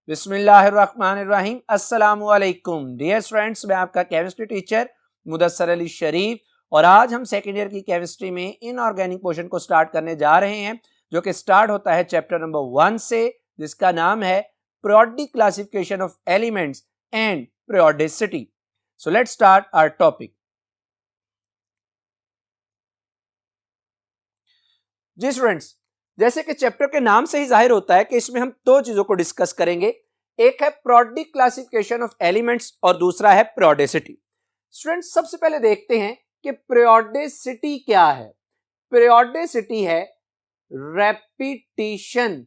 बिस्मिल्लाहिर्रहमानिर्रहीम। अस्सलामुअलैकुम dear students, मैं आपका केमिस्ट्री टीचर मुदस्सर अली शरीफ और आज हम सेकेंड ईयर की केमिस्ट्री में इनऑर्गेनिक पोर्शन को स्टार्ट करने जा रहे हैं, जो कि स्टार्ट होता है चैप्टर नंबर 1 से, जिसका नाम है periodic classification of elements and periodicity. So let's start our topic. जी स्टूडेंट्स, जैसे कि चैप्टर के नाम से ही जाहिर होता है कि इसमें हम दो चीजों को डिस्कस करेंगे। एक है पीरियोडिक क्लासिफिकेशन ऑफ एलिमेंट्स और दूसरा है पीरियोडिसिटी। स्टूडेंट्स, सबसे पहले देखते हैं कि पीरियोडिसिटी क्या है। पीरियोडिसिटी है रेपिटेशन,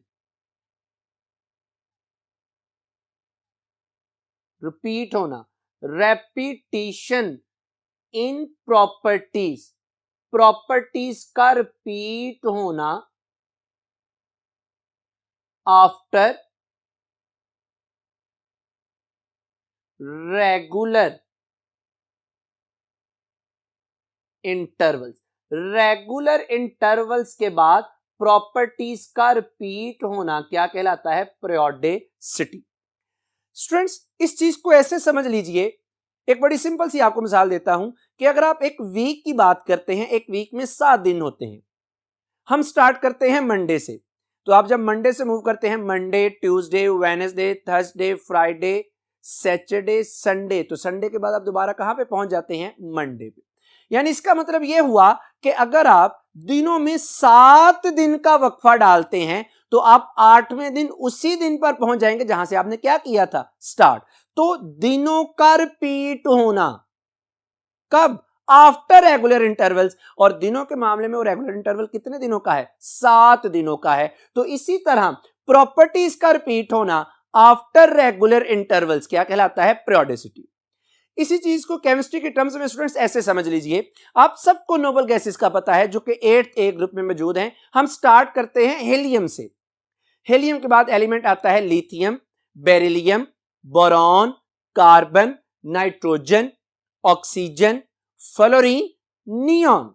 रिपीट होना, रेपिटेशन इन प्रॉपर्टीज, प्रॉपर्टीज का रिपीट होना after regular intervals. Regular intervals के बाद प्रॉपर्टीज का रिपीट होना क्या कहलाता है? पीरियोडिसिटी। स्टूडेंट्स, इस चीज को ऐसे समझ लीजिए, एक बड़ी सिंपल सी आपको मिसाल देता हूं कि अगर आप एक वीक की बात करते हैं, एक वीक में 7 दिन होते हैं। हम स्टार्ट करते हैं मंडे से, तो आप जब मंडे से मूव करते हैं, Monday, Tuesday, Wednesday, Thursday, Friday, Saturday, Sunday, तो संडे के बाद आप दोबारा कहां पे पहुंच जाते हैं? मंडे पे। यानी इसका मतलब यह हुआ कि अगर आप दिनों में 7 दिन का वक्फा डालते हैं तो आप 8वें दिन उसी दिन पर पहुंच जाएंगे जहां से आपने क्या किया था? स्टार्ट। तो दिनों का रिपीट होना कब? After regular intervals. और दिनों के मामले में वो रेगुलर इंटरवल कितने दिनों का है? 7 दिनों का है। तो इसी तरह प्रॉपर्टीज का रिपीट होना आफ्टर रेगुलर इंटरवल्स क्या कहलाता है? पीरियोडिसिटी। इसी चीज को केमिस्ट्री के टर्म्स में स्टूडेंट्स ऐसे समझ लीजिए, आप सबको नोबल गैसेस का पता है जो कि 8th ए ग्रुप में मौजूद हैं। हम स्टार्ट करते हैं हेलियम से। हेलियम के बाद एलिमेंट आता है lithium, beryllium, boron, carbon, nitrogen, oxygen, fluorine, neon.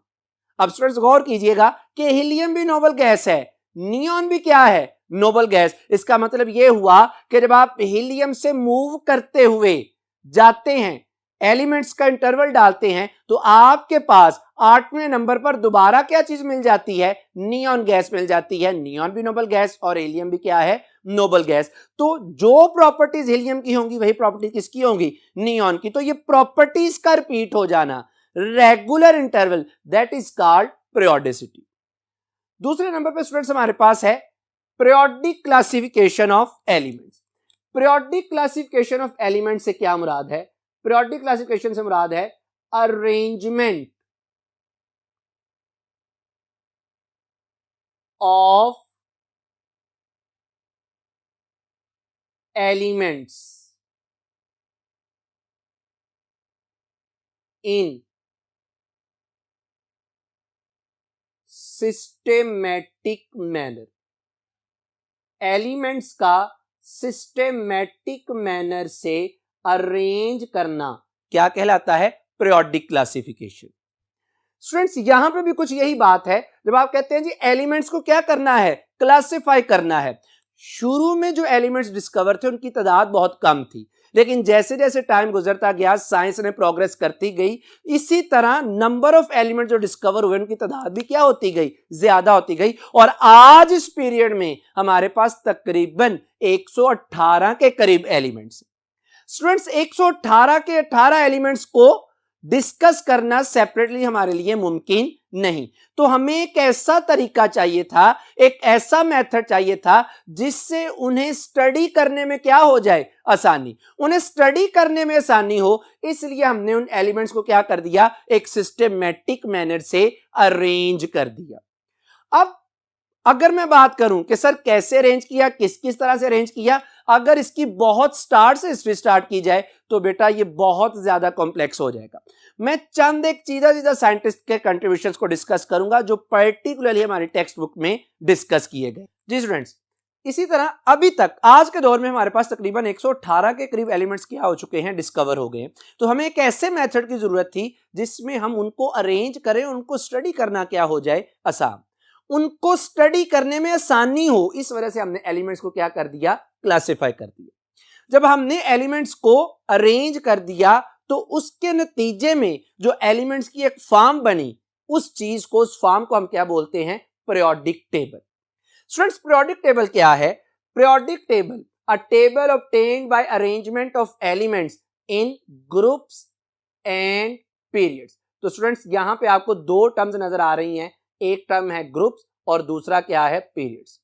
अब स्टूडेंट्स गौर कीजिएगा कि हीलियम भी नोबल गैस है, नियॉन भी क्या है? Noble gas. इसका मतलब यह हुआ कि जब आप हीलियम से मूव करते हुए जाते हैं, एलिमेंट्स का इंटरवल डालते हैं, तो आपके पास 8वें नंबर पर दोबारा क्या चीज मिल जाती है? नियॉन गैस मिल जाती है। नियॉन भी नोबल गैस और हीलियम भी क्या है? Noble gas. तो जो प्रॉपर्टीज हीलियम की होंगी वही प्रॉपर्टीज किसकी होंगी? नियॉन की। तो ये प्रॉपर्टीज का रिपीट हो जाना, regular interval, that is called periodicity. दूसरे नंबर पे स्टूडेंट्स हमारे पास है periodic classification of elements. Periodic classification of element से क्या मुराद है? पीरियोडिक क्लासिफिकेशन से मुराद है arrangement of elements in systematic manner. Elements का सिस्टेमेटिक मैनर से अरेंज करना क्या कहलाता है? Periodic classification. स्टूडेंट्स, यहां पे भी कुछ यही बात है। जब आप कहते हैं जी एलिमेंट्स को क्या करना है? क्लासिफाई करना है। शुरू में जो एलिमेंट्स डिस्कवर थे उनकी तादाद बहुत कम थी, लेकिन जैसे जैसे टाइम गुजरता गया, साइंस ने प्रोग्रेस करती गई, इसी तरह नंबर ऑफ एलिमेंट जो डिस्कवर हुए उनकी तादाद भी क्या होती गई? ज्यादा होती गई। और आज इस पीरियड में हमारे पास तकरीबन 118 के करीब एलिमेंट्स। स्टूडेंट्स, 118 के 18 एलिमेंट्स को डिस्कस करना सेपरेटली हमारे लिए मुमकिन नहीं। तो हमें एक ऐसा तरीका चाहिए था, एक ऐसा मेथड चाहिए था जिससे उन्हें स्टडी करने में क्या हो जाए? आसानी। उन्हें स्टडी करने में आसानी हो, इसलिए हमने उन एलिमेंट्स को क्या कर दिया? एक सिस्टमैटिक मैनर से अरेंज कर दिया। अब अगर मैं बात करूं कि सर कैसे अरेंज किया, किस किस तरह से अरेंज किया, अगर इसकी बहुत स्टार्ट से हिस्ट्री स्टार्ट की जाए तो बेटा ये बहुत ज्यादा कॉम्प्लेक्स हो जाएगा। मैं चंद एक सीधा साइंटिस्ट के कंट्रीब्यूशंस को डिस्कस करूंगा जो पर्टिकुलरली हमारी टेक्स्ट बुक में डिस्कस किए गए। जी स्टूडेंट्स, इसी तरह अभी तक आज के दौर में हमारे पास तकरीबन 118 के करीब एलिमेंट्स क्या हो चुके हैं? डिस्कवर हो गए। तो हमें एक ऐसे मेथड की जरूरत थी जिसमें हम उनको अरेंज करें, उनको स्टडी करना क्या हो जाए? आसान। उनको स्टडी करने में आसानी हो, इस वजह से हमने एलिमेंट्स को क्या कर दिया? क्लासिफाई कर दिया। जब हमने एलिमेंट्स को अरेंज कर दिया तो उसके नतीजे में जो एलिमेंट्स की एक फॉर्म बनी, उस चीज को, उस फॉर्म को हम क्या बोलते हैं? Periodic table. Students, periodic table क्या है? Periodic table, a table obtained by arrangement of elements in groups and periods. तो स्टूडेंट्स, यहां पे आपको दो टर्म्स नजर आ रही हैं, एक टर्म है ग्रुप्स और दूसरा क्या है? पीरियड्स।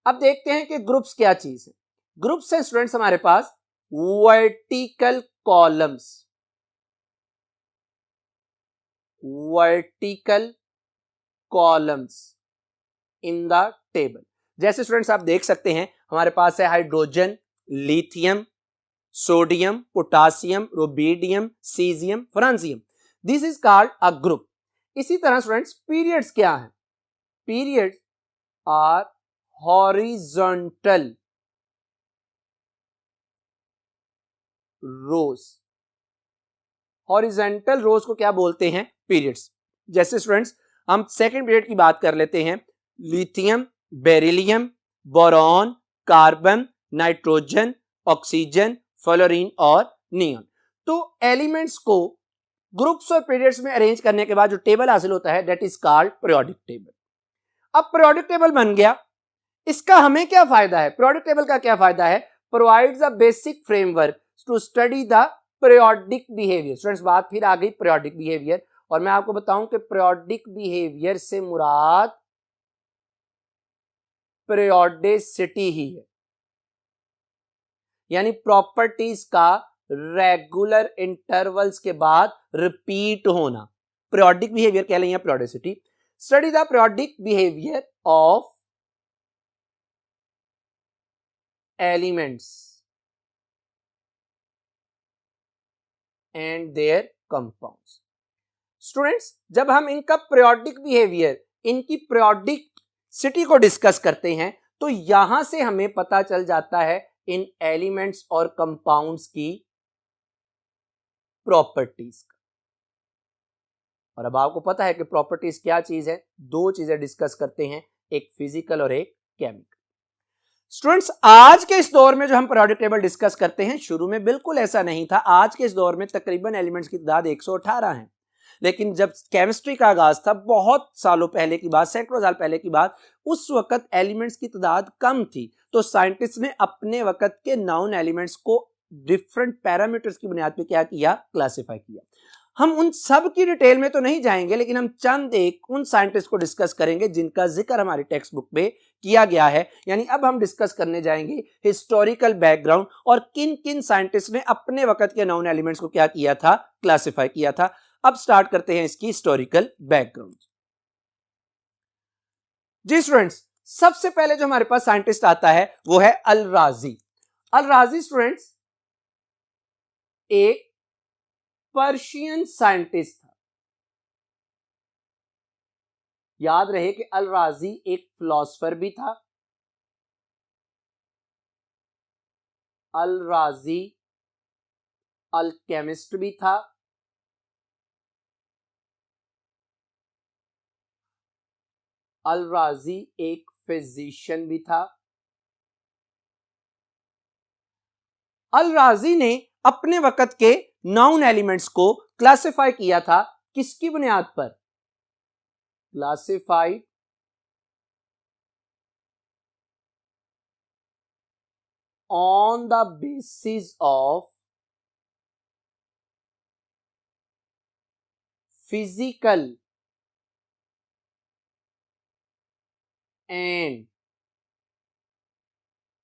अब देखते हैं कि ग्रुप्स क्या चीज है। ग्रुप्स है स्टूडेंट्स हमारे पास vertical columns, vertical columns in the table. जैसे स्टूडेंट्स आप देख सकते हैं हमारे पास है hydrogen, lithium, sodium, potassium, rubidium, caesium, francium. This is called a group. इसी तरह स्टूडेंट्स पीरियड्स क्या है? Periods are horizontal rows. Horizontal rows को क्या बोलते हैं? पीरियड्स। जैसे स्टूडेंट्स हम सेकंड पीरियड की बात कर लेते हैं। Lithium, beryllium, boron, carbon, nitrogen, oxygen, fluorine और नियॉन। तो एलिमेंट्स को ग्रुप्स और पीरियड्स में अरेंज करने के बाद जो टेबल हासिल होता है that is called periodic table. अब पीरियोडिक टेबल बन गया, इसका हमें क्या फायदा है? पीरियोडिक टेबल का क्या फायदा है? Provides a basic framework to study the periodic behaviour. Students, बात फिर आ गई पीरियोडिक बिहेवियर, और मैं आपको बताऊं कि पीरियोडिक बिहेवियर से मुराद पीरियोडिसिटी ही है, यानी प्रॉपर्टीज का रेगुलर इंटरवल्स के बाद रिपीट होना। पीरियोडिक बिहेवियर कह लें या periodicity. Study the periodic behaviour of elements and there compounds. Students, जब हम इनका पीरियोडिक बिहेवियर, इनकी पीरियोडिसिटी को डिस्कस करते हैं तो यहां से हमें पता चल जाता है इन एलिमेंट्स और कंपाउंड्स की प्रॉपर्टीज का। और अब आपको पता है कि प्रॉपर्टीज क्या चीज है? दो चीजें डिस्कस करते हैं, एक फिजिकल और एक केमिकल। स्टूडेंट्स, आज के इस दौर में जो हम पीरियोडिक टेबल डिस्कस करते हैं, शुरू में बिल्कुल ऐसा नहीं था। आज के इस दौर में तकरीबन एलिमेंट्स की तादाद 118 है, लेकिन जब केमिस्ट्री का आगाज था, बहुत सालों पहले की बात, सैकड़ों साल पहले की बात, उस वक्त एलिमेंट्स की तादाद कम थी। तो साइंटिस्ट ने अपने वक्त के नॉन एलिमेंट्स को डिफरेंट पैरामीटर्स की बुनियाद पे क्या किया? क्लासिफाई किया। हम उन सब की डिटेल में तो नहीं जाएंगे, लेकिन हम चंद एक उन साइंटिस्ट को डिस्कस करेंगे जिनका जिक्र हमारी टेक्स्ट बुक में किया गया है। यानी अब हम डिस्कस करने जाएंगे हिस्टोरिकल बैकग्राउंड और किन किन साइंटिस्ट ने अपने वक्त के नॉन एलिमेंट्स को क्या किया था? क्लासिफाई किया था। अब स्टार्ट करते हैं इसकी हिस्टोरिकल बैकग्राउंड। जी स्टूडेंट्स, सबसे पहले जो हमारे पास साइंटिस्ट आता है वो है अल राजी। अल राजी स्टूडेंट्स एक पर्शियन साइंटिस्ट था। याद रहे कि अल राजी एक फिलोसोफर भी था। अल राजी अल्केमिस्ट भी था। अल राजी एक फिजिशियन भी था। अल राजी ने अपने वक्त के नॉन एलिमेंट्स को क्लासिफाई किया था, किसकी बुनियाद पर? Classified on the basis of physical and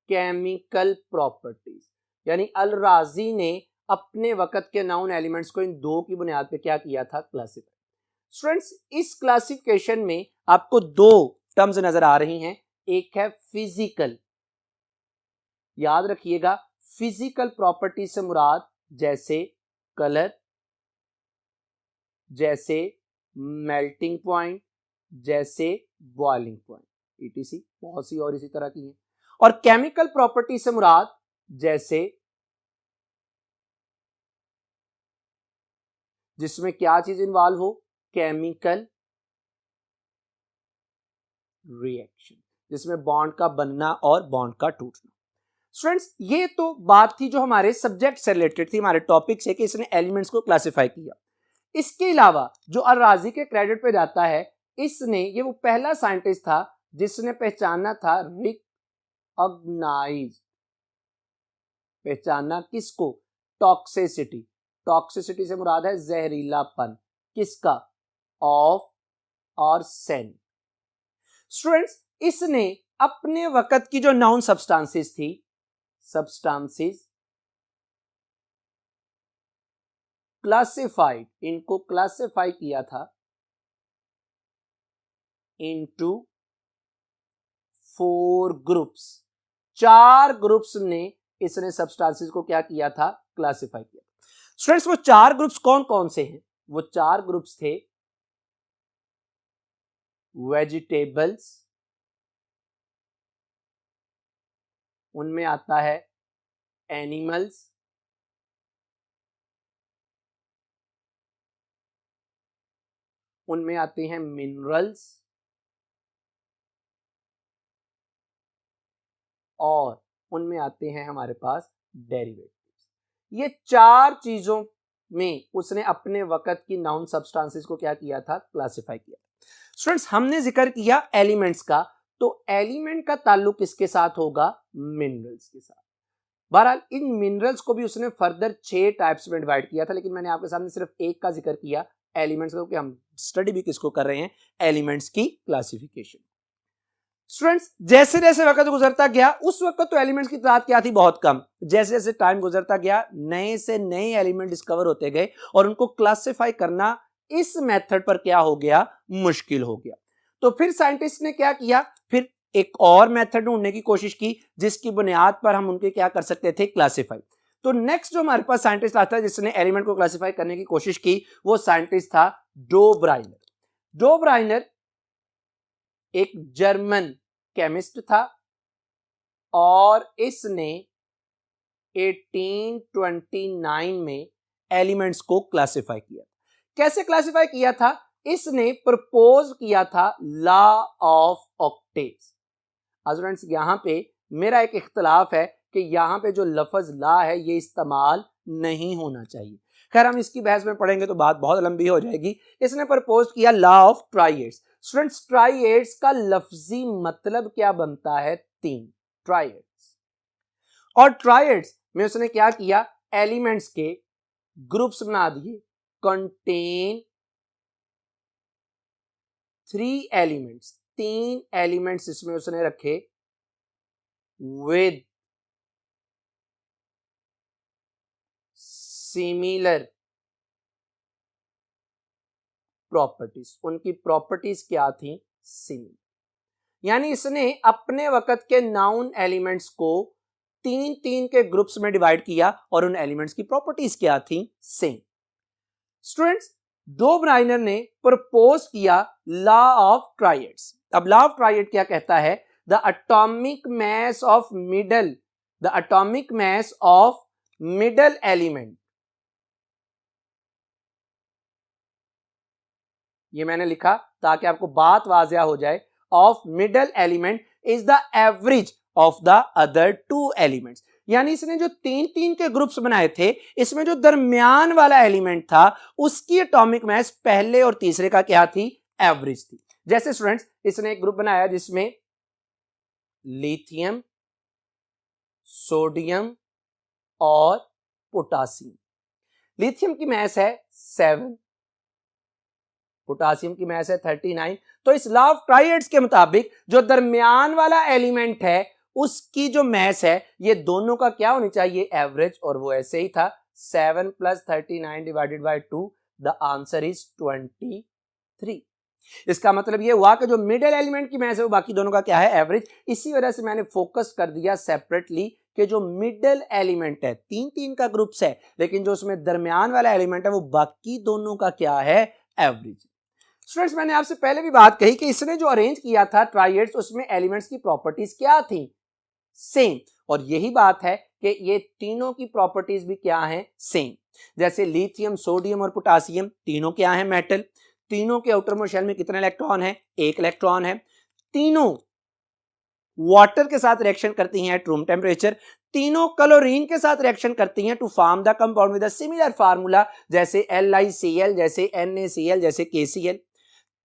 chemical properties. यानी अल राजी ने अपने वक्त के नॉन एलिमेंट्स को इन दो की बुनियाद पे क्या किया था? क्लासिफाई। स्टूडेंट्स, इस क्लासिफिकेशन में आपको दो टर्म्स नजर आ रही हैं, एक है फिजिकल। याद रखिएगा, फिजिकल प्रॉपर्टी से मुराद जैसे कलर, जैसे मेल्टिंग पॉइंट, जैसे बॉइलिंग पॉइंट, ईटीसी बहुत सी और इसी तरह की है। और केमिकल प्रॉपर्टी से मुराद जैसे जिसमें क्या चीज इन्वॉल्व हो? केमिकल रिएक्शन, जिसमें बॉन्ड का बनना और बॉन्ड का टूटना। स्टूडेंट्स ये तो बात थी जो हमारे सब्जेक्ट से रिलेटेड थी, हमारे टॉपिक से, कि इसने एलिमेंट्स को क्लासिफाई किया। इसके अलावा जो अल-राजी के क्रेडिट पे जाता है, इसने, ये वो पहला साइंटिस्ट था जिसने पहचाना था रिकॉग्नाइज, पहचाना किसको? टॉक्सिसिटी। टॉक्सिसिटी से मुराद है जहरीलापन, किसका? ऑफ और सेन। स्टूडेंट्स इसने अपने वक्त की जो नाउन सब्सटेंसेस थी, सब्सटेंसेस क्लासिफाइड, इनको क्लासिफाई किया था इनटू 4 ग्रुप्स। 4 ग्रुप्स ने इसने सब्सटेंसेस को क्या किया था? क्लासिफाई किया। स्टूडेंट्स वो 4 ग्रुप्स कौन कौन से हैं? वो 4 ग्रुप्स थे वेजिटेबल्स, उनमें आता है एनिमल्स, उनमें आते हैं मिनरल्स, और उनमें आते हैं हमारे पास डेरिवेटिव्स। ये 4 चीजों में उसने अपने वक्त की नाउन सब्सटेंसेस को क्या किया था? क्लासिफाई किया। स्टूडेंट्स हमने जिक्र किया एलिमेंट्स का, तो एलिमेंट का ताल्लुक किसके साथ होगा? मिनरल्स के साथ। बहरहाल इन मिनरल्स को भी उसने फर्दर 6 टाइप्स में डिवाइड किया था, लेकिन मैंने आपके सामने सिर्फ एक का जिक्र किया, एलिमेंट्स का, क्योंकि हम स्टडी भी किसको कर रहे हैं? एलिमेंट्स की क्लासिफिकेशन। स्टूडेंट्स जैसे जैसे वक्त गुजरता गया, उस वक्त तो एलिमेंट्स की तादाद क्या थी? बहुत कम। जैसे जैसे टाइम गुजरता गया, नए से नए एलिमेंट डिस्कवर होते गए और उनको क्लासिफाई करना इस मेथड पर क्या हो गया? मुश्किल हो गया। तो फिर साइंटिस्ट ने क्या किया? फिर एक और मेथड ढूंढने की कोशिश की जिसकी बुनियाद पर हम उनके क्या कर सकते थे? क्लासिफाई। तो नेक्स्ट जो हमारे पास साइंटिस्ट आता है जिसने एलिमेंट को क्लासिफाई करने की कोशिश की, वो साइंटिस्ट था डो ब्राइनर। डो ब्राइनर एक जर्मन केमिस्ट था और इसने 1829 में एलिमेंट्स को क्लासिफाई किया। कैसे क्लासिफाई किया था? इसने प्रपोज किया था लॉ ऑफ ऑक्टेव्स। स्टूडेंट्स यहां पे मेरा एक इख्तलाफ है कि यहां पे जो लफ्ज लॉ है ये इस्तेमाल नहीं होना चाहिए। खैर हम इसकी बहस में पढ़ेंगे तो बात बहुत लंबी हो जाएगी। इसने प्रपोज किया लॉ ऑफ ट्राइएड्स। स्टूडेंट्स ट्राइएड्स का लफ्जी मतलब क्या बनता है? 3 ट्राइएड्स। और ट्राइएड्स में उसने क्या किया? एलिमेंट्स के ग्रुप्स बना दिए, कंटेन 3 एलिमेंट्स, 3 एलिमेंट्स इसमें उसने रखे विद सिमिलर प्रॉपर्टीज। उनकी प्रॉपर्टीज क्या थी? सिमिलर। यानी इसने अपने वक्त के नाउन एलिमेंट्स को 3-3 के ग्रुप्स में डिवाइड किया और उन एलिमेंट्स की प्रॉपर्टीज क्या थी? सेम। स्टूडेंट्स डो ब्राइनर ने प्रपोज किया लॉ ऑफ ट्राइएड्स। अब लॉ ऑफ ट्राइएड क्या कहता है? The atomic mass of middle, the atomic mass of middle element, ये मैंने लिखा ताकि आपको बात वाज़िया हो जाए, of middle element is the average of the other 2 elements. यानी इसने जो 3-3 के ग्रुप्स बनाए थे, इसमें जो दरमियान वाला एलिमेंट था उसकी एटॉमिक मास पहले और तीसरे का क्या थी? एवरेज थी। जैसे स्टूडेंट्स इसने एक ग्रुप बनाया जिसमें लिथियम, सोडियम और पोटासियम। लिथियम की मास है 7, पोटासियम की मास है 39। तो इस लॉ ऑफ ट्राइएड्स के मुताबिक जो दरमियान वाला एलिमेंट है उसकी जो मास है ये दोनों का क्या होनी चाहिए? एवरेज। और वो ऐसे ही था, 7 + 39 divided by 2, the answer is 23। इसका मतलब ये हुआ कि जो मिडिल एलिमेंट की मास है वो बाकी दोनों का क्या है? एवरेज। इसी वजह से मैंने फोकस कर दिया सेपरेटली कि जो मिडिल एलिमेंट है 3-3 का ग्रुप्स है, लेकिन जो उसमें दरमियान वाला एलिमेंट है वो बाकी दोनों का क्या है? एवरेज। स्टूडेंट्स मैंने आपसे पहले भी बात कही कि इसने जो अरेंज किया था ट्राइएड्स, उसमें एलिमेंट्स की प्रॉपर्टीज क्या थी? सेम। और यही बात है कि ये तीनों की प्रॉपर्टीज भी क्या हैं? सेम। जैसे लिथियम, सोडियम और पोटासियम तीनों क्या हैं? मेटल। तीनों के आउटर मोस्ट शेल में कितने इलेक्ट्रॉन है? 1 इलेक्ट्रॉन है। तीनों वाटर के साथ रिएक्शन करती हैं एट रूम टेम्परेचर, तीनों क्लोरीन के साथ रिएक्शन करती हैं to form the compound with a similar formula, जैसे LiCl, जैसे NaCl, जैसे KCl।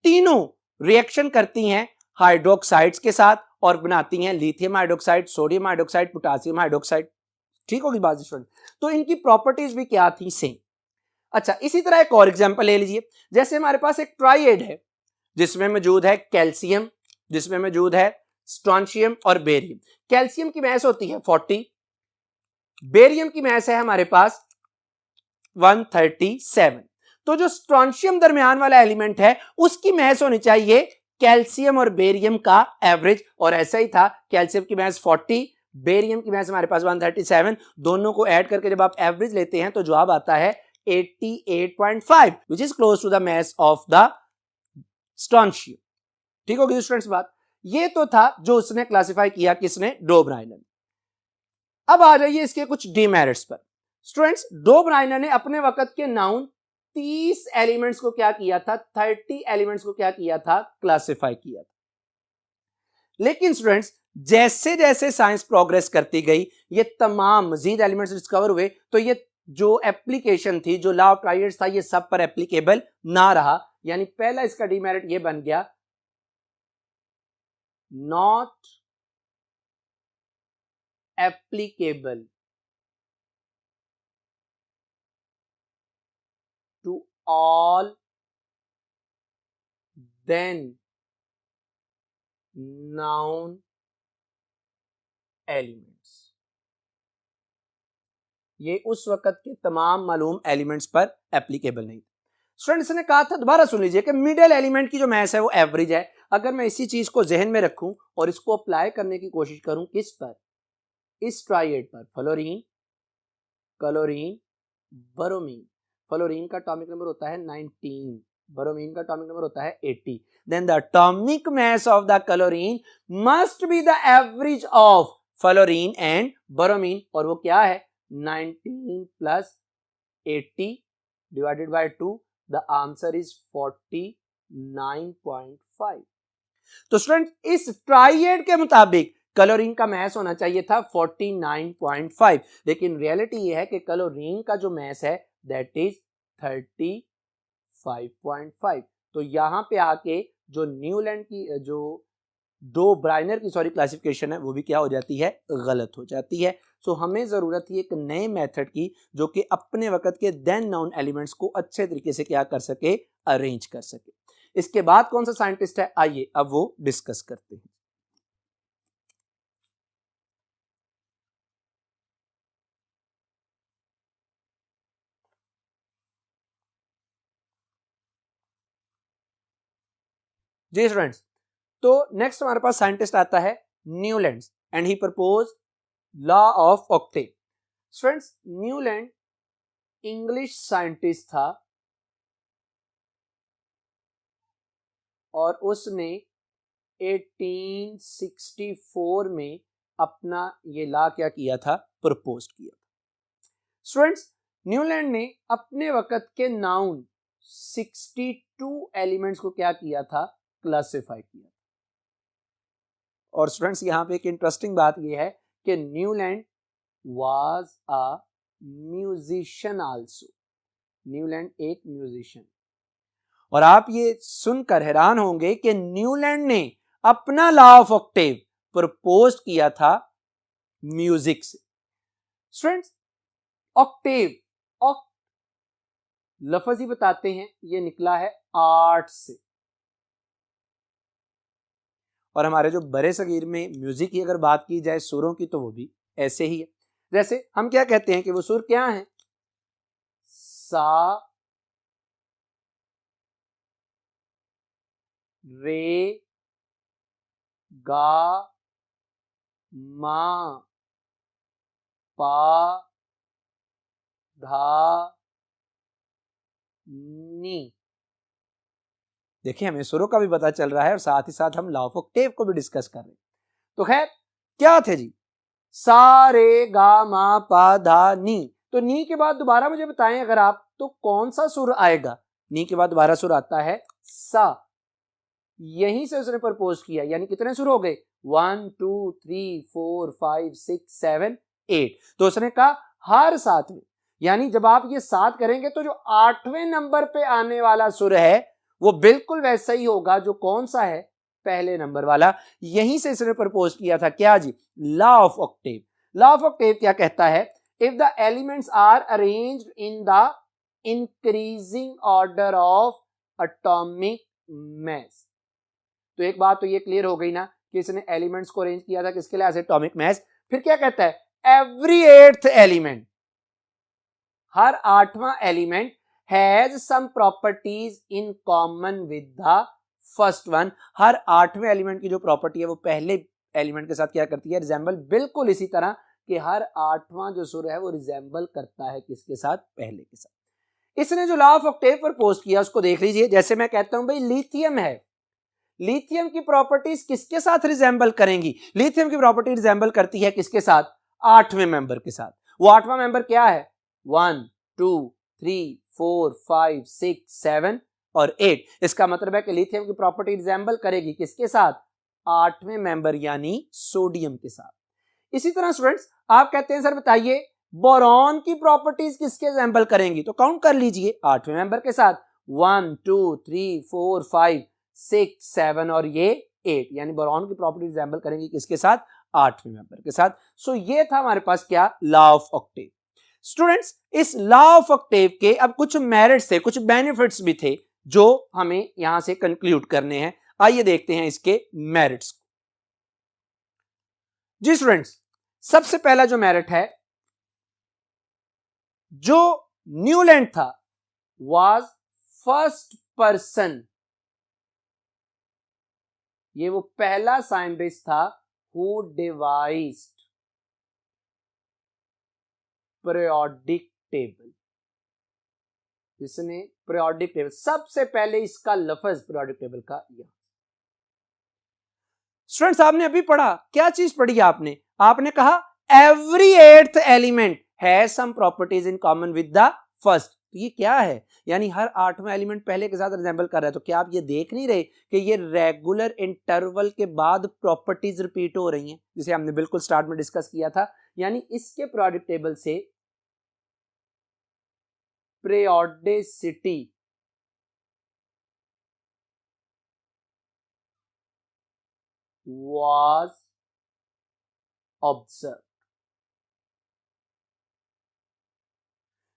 तीनों रिएक्शन करती हैं हाइड्रोक्साइड्स के साथ और बनाती हैं lithium hydroxide, sodium hydroxide, potassium hydroxide. ठीक होगी बात स्टूडेंट? तो इनकी प्रॉपर्टीज भी क्या थी? सेम। अच्छा, इसी तरह एक और एग्जांपल ले लीजिए। जैसे हमारे पास एक ट्राइएड है जिसमें मौजूद है कैल्शियम, जिसमें मौजूद है स्ट्रोंशियम और बेरियम। कैल्शियम की मैस होती है 40, बेरियम की मैस है हमारे पास 137। तो जो स्ट्रोंशियम दरमियान वाला एलिमेंट है उसकी मैस होनी चाहिए कैल्शियम और बेरियम का एवरेज, और ऐसा ही था। कैल्शियम की मैस 40, बेरियम की मैस हमारे पास 137, दोनों को ऐड करके जब आप एवरेज लेते हैं तो जवाब आता है 88.5, which is close to the mass of the strontium. ठीक होगी स्टूडेंट्स बात? ये तो था जो उसने क्लासिफाई किया, किसने? डो ब्राइनर। अब आ जाइए इसके कुछ डीमेरिट्स पर। स्टूडेंट्स, डो ब्राइनर ने अपने वक्त के नाउन 30 एलिमेंट्स को क्या किया था? 30 एलिमेंट्स को क्या किया था? क्लासिफाई किया था। लेकिन स्टूडेंट्स, जैसे जैसे साइंस प्रोग्रेस करती गई, ये तमाम मजीद एलिमेंट्स डिस्कवर हुए, तो ये जो एप्लीकेशन थी, जो लॉ ऑफ ट्राइएड्स था, ये सब पर एप्लीकेबल ना रहा। यानी पहला इसका डीमेरिट ये बन गया, not applicable to all then known elements. ये उस वक्त के तमाम मालूम एलिमेंट्स पर एप्लीकेबल नहीं। स्टूडेंट्स ने कहा था, दोबारा सुन लीजिए, कि मिडिल एलिमेंट की जो मैस है वो एवरेज है। अगर मैं इसी चीज को जहन में रखूं और इसको अप्लाई करने की कोशिश करूं, किस पर? इस ट्राइएड पर, फ्लोरीन, क्लोरीन, ब्रोमीन। फ्लोरीन का एटॉमिक नंबर होता है 19, ब्रोमीन का एटॉमिक नंबर होता है 80। Then the atomic mass of the chlorine must be the average of fluorine and bromine, और वो क्या है? 19 plus 80 divided by 2, the answer is 49.5। तो स्टूडेंट, इस ट्राइएड के मुताबिक क्लोरीन का मैस होना चाहिए था 49.5, लेकिन रियलिटी ये है कि क्लोरीन का जो मैस है दैट इज 35.5। तो यहां पे आके जो न्यूलैंड की, जो डो ब्राइनर की क्लासिफिकेशन है, वो भी क्या हो जाती है? गलत हो जाती है। सो हमें जरूरत है एक नए मेथड की जो कि अपने वक्त के देन नाउन एलिमेंट्स को अच्छे तरीके से क्या कर सके? अरेंज कर सके। इसके बाद कौन सा साइंटिस्ट है? आइए अब वो डिस्कस करते हैं। जी स्टूडेंट्स, तो नेक्स्ट हमारे पास साइंटिस्ट आता है Newland, and he propose law of octave. Students, Newland English scientist था और उसने 1864 में अपना ये लॉ क्या किया था? प्रपोज किया था। स्टूडेंट्स, न्यूलैंड ने अपने वक्त के नाउन 62 एलिमेंट्स को क्या किया था? क्लासिफाई किया। और स्टूडेंट्स, यहां पे एक इंटरेस्टिंग बात यह है कि Newland was a musician also. Newland एक म्यूजिशियन। और आप ये सुनकर हैरान होंगे कि न्यूलैंड ने अपना लॉ ऑफ ऑक्टेव प्रपोज किया था म्यूजिक से। स्टूडेंट्स, ऑक्टेव, लफ्ज ही बताते हैं, ये निकला है आर्ट से। और हमारे जो बड़े सगीर में म्यूजिक की अगर बात की जाए, सुरों की, तो वो भी ऐसे ही है। जैसे हम क्या कहते हैं कि वो सुर क्या है? सा, रे, गा, मा, पा, धा, नी। देखिए, हमें सुरों का भी पता चल रहा है और साथ ही साथ हम लॉ ऑफ ऑक्टेव को भी डिस्कस कर रहे हैं। तो खैर, क्या थे जी? सा, रे, गा, मा, पा, धा, नी। तो नी के बाद दोबारा मुझे बताएं अगर आप, तो कौन सा सुर आएगा? नी के बाद दोबारा सुर आता है सा। यहीं से उसने प्रपोज किया, यानी कितने सुर हो गए? 1 2 3 4 5 6 7 8। तो उसने कहा हर 7वें, यानी जब आप ये 7 करेंगे तो जो 8वें नंबर पे आने वाला सुर है वो बिल्कुल वैसा ही होगा जो कौन सा है, पहले नंबर वाला। यहीं से इसने प्रपोज किया था क्या जी, law of octave. Law of octave क्या कहता है, if the elements are arranged in the increasing order of atomic mass. तो एक बात तो ये क्लियर हो गई ना कि इसने एलिमेंट्स को अरेंज किया था किसके लिए, एटॉमिक मास। फिर क्या कहता है, एवरी 8th एलिमेंट, हर 8वां element has some properties in common with the first one. हर 8वें एलिमेंट की जो प्रॉपर्टी है वो पहले एलिमेंट के साथ क्या करती है, रिजेंबल। बिल्कुल इसी तरह कि हर 8वां जो सुर है वो रिजेंबल करता है किसके साथ, पहले के साथ। इसने जो लॉ ऑफ ऑक्टेव प्रपोज किया उसको देख लीजिए। जैसे मैं कहता हूं भाई लिथियम है, लिथियम की प्रॉपर्टीज किसके साथ रिजेंबल करेंगी, लिथियम की प्रॉपर्टी रिजेंबल करती है किसके साथ, 8वें मेंबर के साथ। वो 8वां मेंबर क्या है, 1 2 3 4 5 6 7 और 8। इसका मतलब है कि लिथियम की प्रॉपर्टी रिजेंबल करेगी किसके साथ, 8वें मेंबर यानी सोडियम के साथ। इसी तरह स्टूडेंट्स आप कहते हैं सर बताइए बोरॉन की प्रॉपर्टीज किसके रिजेंबल करेंगी, तो काउंट कर लीजिए 8वें मेंबर के साथ, 1 2 3 4 5 6 7 और ये 8, यानी बोरॉन की प्रॉपर्टी रिजेंबल करेंगी किसके साथ, 8वें मेंबर के साथ। सो ये था हमारे पास क्या, लॉ ऑफ ऑक्टेव। स्टूडेंट्स इस लॉ ऑफ ऑक्टेव के अब कुछ मेरिट्स थे, कुछ बेनिफिट्स भी थे जो हमें यहां से कंक्लूड करने हैं। आइए देखते हैं इसके मेरिट्स को। जी स्टूडेंट्स सबसे पहला जो मेरिट है, जो न्यूलैंड था वाज फर्स्ट पर्सन, ये वो पहला साइंटिस्ट था हु डिवाइस्ड पीरियोडिक टेबल, जिसने पीरियोडिक टेबल सबसे पहले इसका लफ्ज पीरियोडिक टेबल का यह। स्टूडेंट्स आपने अभी पढ़ा, क्या चीज पढ़ी आपने, आपने कहा every 8th element has some properties in common with the first. तो ये क्या है, यानी हर 8वां एलिमेंट पहले के साथ रिजेंबल कर रहा है। तो क्या आप ये देख नहीं रहे कि ये रेगुलर इंटरवल के बाद प्रॉपर्टीज रिपीट हो रही हैं, जिसे हमने बिल्कुल स्टार्ट में डिस्कस किया था। यानी इसके पीरियोडिक टेबल से पीरियोडिसिटी was observed।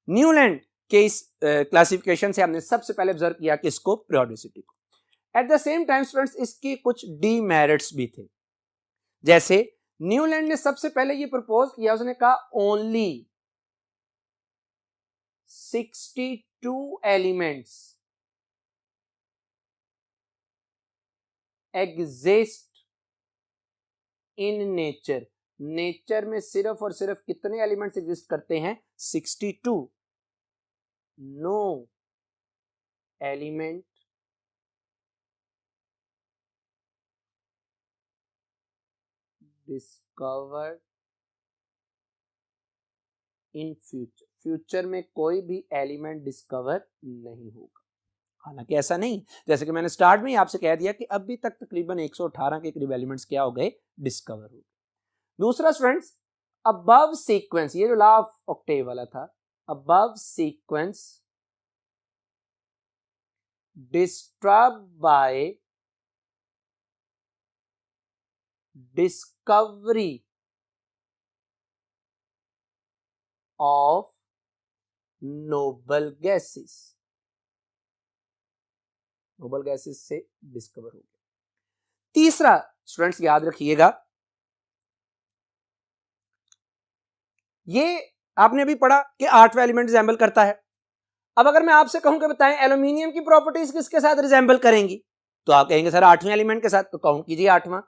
न्यूलैंड के इस क्लासिफिकेशन से हमने सबसे पहले ऑब्जर्व किया कि इसको पीरियोडिसिटी को। At the same time students इसके कुछ डीमेरिट्स भी थे। जैसे न्यूलैंड ने सबसे पहले ये प्रपोज किया, उसने कहा only 62 elements exist in nature. Nature में सिर्फ और सिर्फ कितने एलिमेंट्स एग्जिस्ट करते हैं, 62। No element discovered in future. Future में कोई भी एलिमेंट डिस्कवर नहीं होगा। हालांकि ऐसा नहीं, जैसे कि मैंने स्टार्ट में ही आपसे कह दिया कि अभी तक तकरीबन 118 के करीब एलिमेंट्स क्या हो गए, डिस्कवर हो गए। दूसरा स्टूडेंट्स अबव सीक्वेंस, ये जो लॉ ऑफ ऑक्टेव वाला था, above sequence disturb by discovery of noble gases. Noble gases से डिस्कवर हो गया। तीसरा स्टूडेंट्स याद रखिएगा, ये आपने अभी पढ़ा कि 8वां एलिमेंट रिजेंबल करता है। अब अगर मैं आपसे कहूं कि बताएं एल्यूमिनियम की प्रॉपर्टीज किसके साथ रिजेंबल करेंगी, तो आप कहेंगे सर 8वें एलिमेंट के साथ। तो काउंट कीजिए 8वां,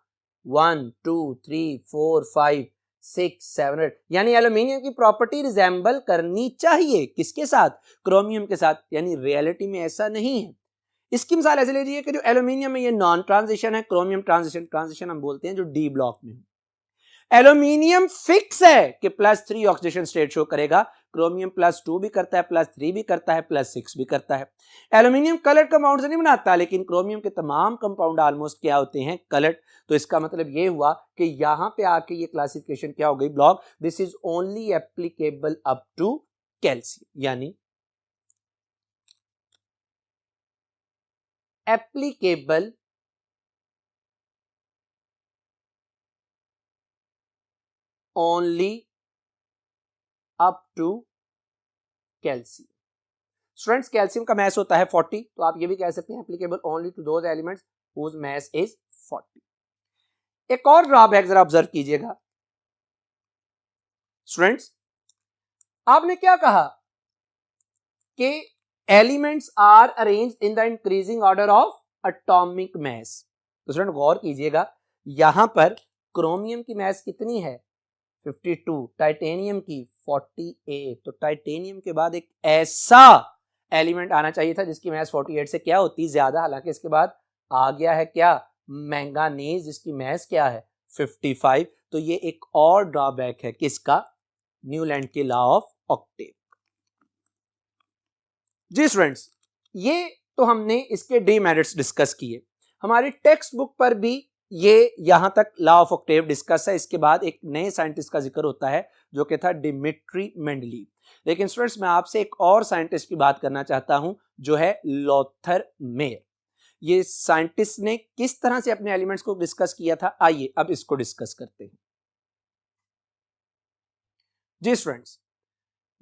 1 2 3 4 5 6 7 8, यानी एल्यूमिनियम की प्रॉपर्टी रिजेंबल करनी चाहिए किसके साथ, क्रोमियम के साथ। यानी रियलिटी में ऐसा नहीं है। इसकी मिसाल ऐसे ले लीजिए कि जो एल्यूमिनियम है ये नॉन ट्रांजिशन है, क्रोमियम ट्रांजिशन। ट्रांजिशन हम बोलते हैं जो डी ब्लॉक में है। एल्यूमिनियम फिक्स है कि +3 ऑक्सीडेशन स्टेट शो करेगा, क्रोमियम +2 भी करता है, +3 भी करता है, +6 भी करता है। एल्यूमिनियम कलर्ड कंपाउंड नहीं बनाता, लेकिन क्रोमियम के तमाम कंपाउंड ऑलमोस्ट क्या होते हैं, कलर्ड। तो इसका मतलब ये हुआ कि यहां पे आके ये क्लासिफिकेशन क्या हो गई, block this is only applicable up to calcium, यानी applicable only up to calcium. Students, calcium का मास होता है 40, तो आप ये भी कह सकते हैं applicable only to those elements whose mass is 40। एक और ड्रॉबैक जरा ऑब्जर्व कीजिएगा स्टूडेंट्स, आपने क्या कहा कि elements are arranged in the increasing order of atomic mass. तो स्टूडेंट गौर कीजिएगा, यहां पर क्रोमियम की मास कितनी है 52, टाइटेनियम की 48। तो टाइटेनियम के बाद एक ऐसा एलिमेंट आना चाहिए था जिसकी मास 48 से क्या होती ज्यादा, हालांकि इसके बाद आ गया है क्या, मैंगानीज, जिसकी मास क्या है 55। तो ये एक और ड्रॉबैक है किसका, न्यूलैंड के लॉ ऑफ ऑक्टेव। जी स्टूडेंट्स, ये तो हमने इसके डीमेरिट्स डिस्कस किए। हमारी टेक्स्ट बुक पर भी ये यहां तक लॉ ऑफ ऑक्टेव डिस्कस है। इसके बाद एक नए साइंटिस्ट का जिक्र होता है जो कि था डिमिट्री मेंडलीव। लेकिन स्टूडेंट्स, मैं आपसे एक और साइंटिस्ट की बात करना चाहता हूं जो है लोथर मेयर। ये साइंटिस्ट ने किस तरह से अपने एलिमेंट्स को डिस्कस किया था, आइए अब इसको डिस्कस करते हैं। जी स्टूडेंट्स,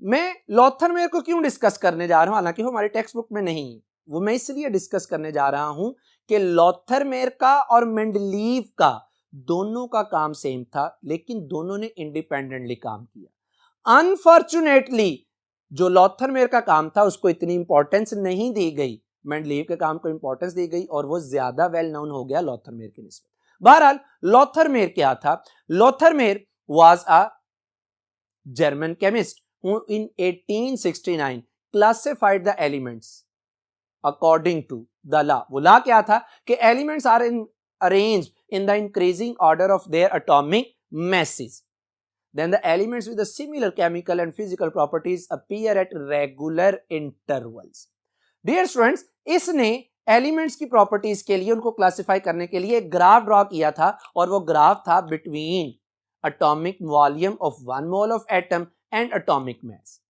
मैं लोथर मेयर को क्यों डिस्कस करने जा रहा हूं, हालांकि वो हमारी टेक्स्ट बुक में नहीं है, वो मैं इसलिए डिस्कस करने जा रहा हूं कि लोथर मेयर का और मेंडलीव का दोनों का काम सेम था, लेकिन दोनों ने इंडिपेंडेंटली काम किया। अनफॉर्चुनेटली जो लोथर मेयर का काम था उसको इतनी इंपॉर्टेंस नहीं दी गई, मेंडलीव के काम को इंपॉर्टेंस दी गई और वो ज्यादा वेल नोन हो गया लोथर मेयर के निस्बत। बहरहाल लोथर मेयर क्या था, Lothar Meyer was a German chemist who in 1869 classified the elements according to the law। वो law क्या था कि elements are arranged in the increasing order of their atomic masses, then the elements with the similar chemical and physical properties appear at regular intervals। Dear students, इसने elements की properties के लिए उनको classify करने के लिए एक ग्राफ ड्रॉ किया था, और वो ग्राफ था between atomic volume of 1 mole of atom and atomic mass.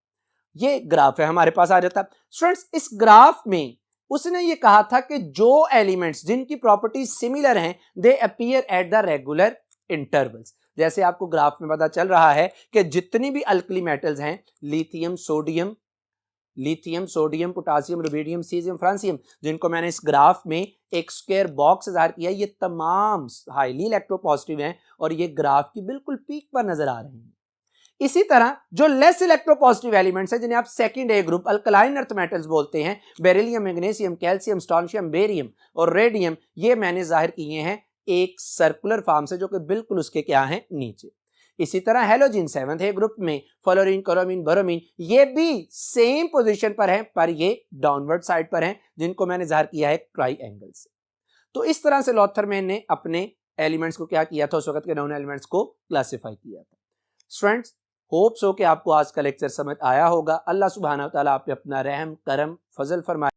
ये ग्राफ है हमारे पास आ जाता। स्टूडेंट्स, इस ग्राफ में उसने ये कहा था कि जो एलिमेंट्स जिनकी प्रॉपर्टीज सिमिलर हैं दे appear at the regular intervals. जैसे आपको ग्राफ में पता चल रहा है कि जितनी भी अल्कली मेटल्स हैं, lithium sodium potassium rubidium caesium francium, जिनको मैंने इस ग्राफ में एक स्क्वायर बॉक्स ज़ाहिर किया, ये तमाम हाईली इलेक्ट्रोपॉजिटिव हैं और ये ग्राफ की बिल्कुल पीक पर नजर आ रहे हैं। इसी तरह जो लेस इलेक्ट्रोपॉजिटिव एलिमेंट्स हैं, जिन्हें आप सेकंड ए ग्रुप अल्कलाइन अर्थ मेटल्स बोलते हैं, beryllium, magnesium, calcium, strontium, barium और रेडियम, ये मैंने जाहिर किए हैं एक सर्कुलर फॉर्म से जो कि बिल्कुल उसके क्या हैं, नीचे। इसी तरह हेलोजिन 7th ए ग्रुप में, फ्लोरीन, क्रोमीन, बोरोमीन, ये भी सेम पोजीशन पर हैं, पर ये डाउनवर्ड साइड पर हैं, जिनको मैंने जाहिर किया है ट्राइएंगल से। तो इस तरह से लोथर मैन ने अपने एलिमेंट्स को क्या किया था, उस वक्त के नॉन एलिमेंट्स को क्लासिफाई किया था। स्टूडेंट्स, होप सो कि आपको आज का लेक्चर समझ आया होगा। अल्लाह सुब्हानहू व तआला आप पे अपना रहम करम फजल फरमाए।